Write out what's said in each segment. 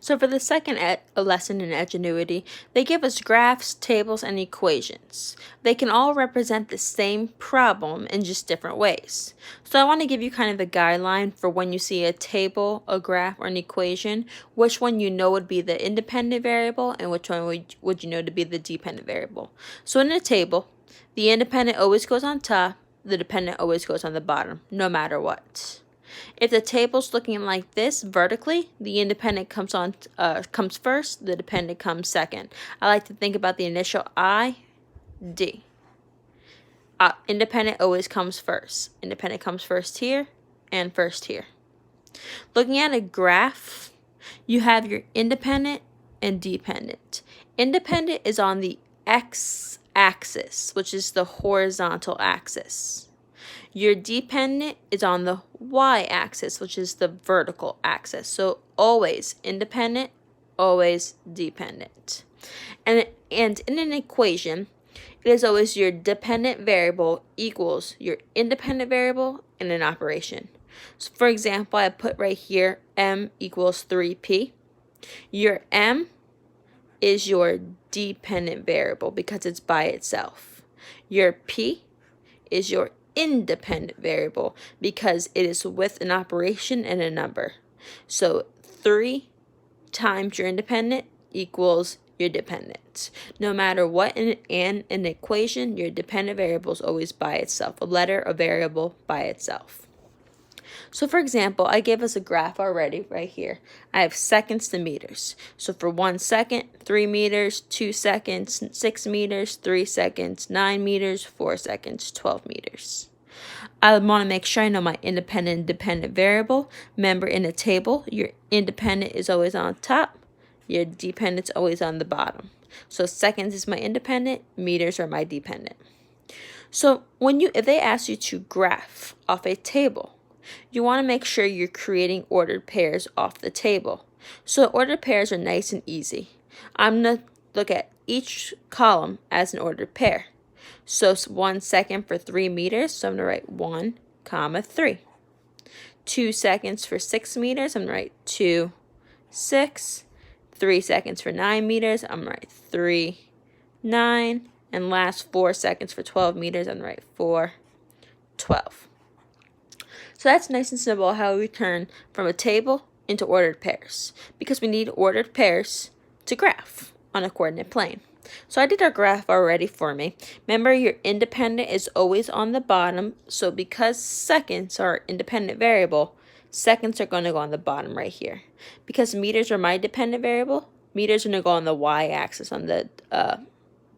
So for the second lesson in Edgenuity, they give us graphs, tables, and equations. They can all represent the same problem in just different ways. So I want to give you kind of a guideline for when you see a table, a graph, or an equation, which one you know would be the independent variable and which one would you know to be the dependent variable. So in a table, the independent always goes on top, the dependent always goes on the bottom, no matter what. If the table's looking like this vertically, the independent comes first, the dependent comes second. I like to think about the initial I, D. Independent always comes first. Independent comes first here and first here. Looking at a graph, you have your independent and dependent. Independent is on the x-axis, which is the horizontal axis. Your dependent is on the y-axis, which is the vertical axis. So always independent, always dependent. And in an equation, it is always your dependent variable equals your independent variable in an operation. So for example, I put right here m equals 3p. Your m is your dependent variable because it's by itself. Your p is your independent variable because it is with an operation and a number. So 3 times your independent equals your dependent. No matter what in an equation, your dependent variable is always by itself, a letter, a variable by itself. So for example, I gave us a graph already right here. I have seconds to meters. So for 1 second, 3 meters, 2 seconds, 6 meters, 3 seconds, 9 meters, 4 seconds, 12 meters. I want to make sure I know my independent and dependent variable. Remember, in a table, your independent is always on top, your dependent is always on the bottom. So seconds is my independent, meters are my dependent. So if they ask you to graph off a table, you want to make sure you're creating ordered pairs off the table. So ordered pairs are nice and easy. I'm going to look at each column as an ordered pair. So 1 second for 3 meters, so I'm going to write 1, 3. 2 seconds for 6 meters, I'm going to write 2, 6. 3 seconds for 9 meters, I'm going to write 3, 9. And last 4 seconds for 12 meters, I'm going to write 4, 12. So that's nice and simple how we turn from a table into ordered pairs, because we need ordered pairs to graph on a coordinate plane. So I did our graph already for me. Remember, your independent is always on the bottom, so because seconds are our independent variable, seconds are going to go on the bottom right here. Because meters are my dependent variable, meters are going to go on the y-axis on the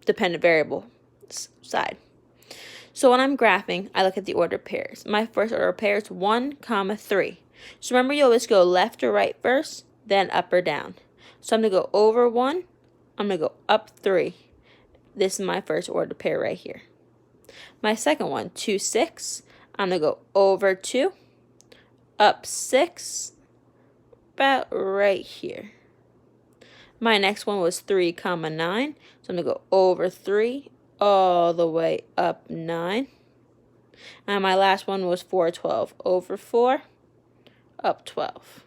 dependent variable side. So when I'm graphing, I look at the ordered pairs. My first order pair is 1, 3. So remember, you always go left or right first, then up or down. So I'm going to go over 1, I'm going to go up 3. This is my first ordered pair right here. My second one, 2, 6, I'm going to go over 2, up 6, about right here. My next one was 3, 9, so I'm going to go over 3, all the way up 9. And my last one was 4, 12, over 4, up 12.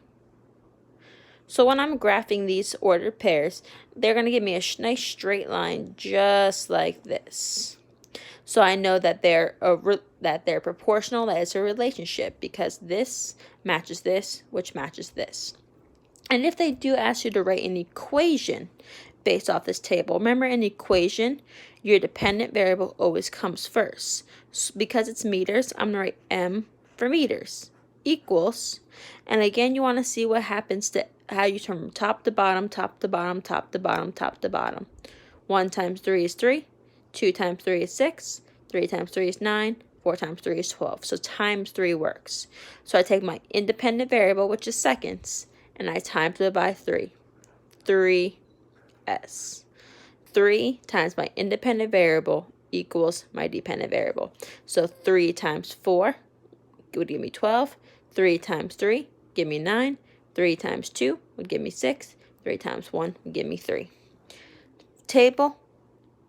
So when I'm graphing these ordered pairs, they're going to give me a nice straight line just like this. So I know that they're proportional, that it's a relationship, because this matches this, which matches this. And if they do ask you to write an equation based off this table, remember, an equation, your dependent variable always comes first. So because it's meters, I'm going to write m for meters equals, and again, you want to see what happens to how you turn from top to bottom, top to bottom, top to bottom, top to bottom. 1 times 3 is 3, 2 times 3 is 6, 3 times 3 is 9, 4 times 3 is 12. So times 3 works. So I take my independent variable, which is seconds, and I times it by 3. 3s. 3 times my independent variable equals my dependent variable. So 3 times 4 would give me 12. 3 times 3 give me 9. 3 times 2 would give me 6. 3 times 1 would give me 3. Table,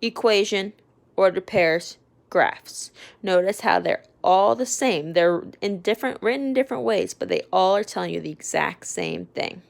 equation, ordered pairs, graphs. Notice how they're all the same. They're written in different ways, but they all are telling you the exact same thing.